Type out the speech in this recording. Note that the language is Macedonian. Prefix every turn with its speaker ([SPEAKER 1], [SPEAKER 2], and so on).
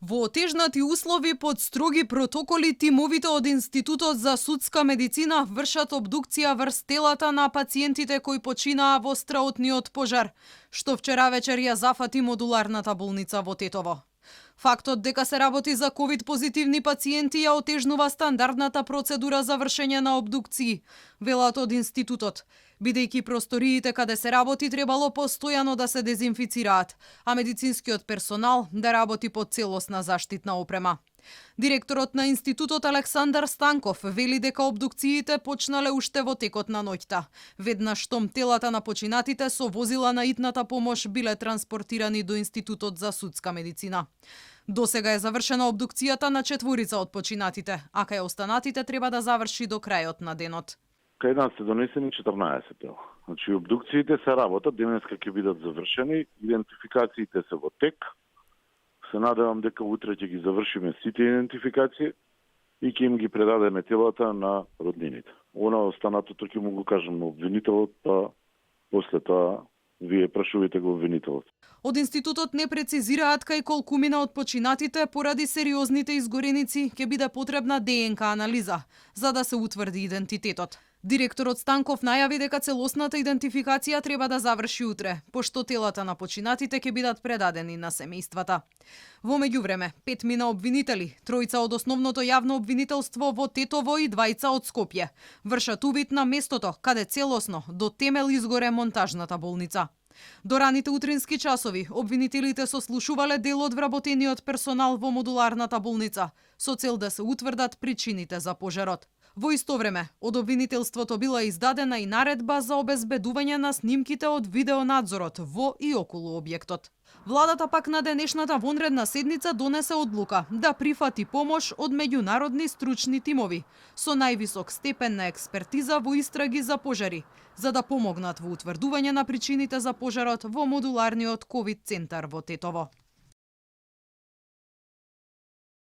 [SPEAKER 1] Во отежнати услови под строги протоколи тимовите од Институтот за судска медицина вршат обдукција врз телата на пациентите кои починаа во страотниот пожар, што вчера вечер ја зафати модуларната болница во Тетово. Фактот дека се работи за ковид позитивни пациенти ја отежнува стандардната процедура за вршење на обдукции, велат од институтот, бидејќи просториите каде се работи требало постојано да се дезинфицираат, а медицинскиот персонал да работи под целосна заштитна опрема. Директорот на институтот Александар Станков вели дека обдукциите почнале уште во текот на ноќта, веднаш штом телата на починатите со возила на итната помош биле транспортирани до Институтот за судска медицина. Досега е завршена обдукцијата на 4 од починатите, а кај останатите треба да заврши до крајот на денот.
[SPEAKER 2] Кај нас се донесени 14 тела. Значи, обдукциите се работат, денеска ќе бидат завршени, идентификациите се во тек. Се надевам дека утре ќе ги завршиме сите идентификации и ќе им ги предадеме телата на роднините. Она останатото ќе му го кажем на обвинителот, па после тоа вие прашувате го обвинителот.
[SPEAKER 1] Од институтот не прецизираат кај колку мина од починатите поради сериозните изгореници ќе биде потребна ДНК анализа за да се утврди идентитетот. Директорот Станков најави дека целосната идентификација треба да заврши утре, пошто телата на починатите ќе бидат предадени на семејствата. Во меѓувреме, 5 мина обвинители, 3 од основното јавно обвинителство во Тетово и 2 од Скопје, вршат увид на местото каде целосно до темел изгоре монтажната болница. До раните утрински часови, обвинителите сослушувале дел од вработениот персонал во модуларната болница, со цел да се утврдат причините за пожарот. Во исто време, од обвинителството била издадена и наредба за обезбедување на снимките од видеонадзорот во и околу објектот. Владата пак на денешната вонредна седница донесе одлука да прифати помош од меѓународни стручни тимови со највисок степен на експертиза во истраги за пожари, за да помогнат во утврдување на причините за пожарот во модуларниот ковид центар во Тетово.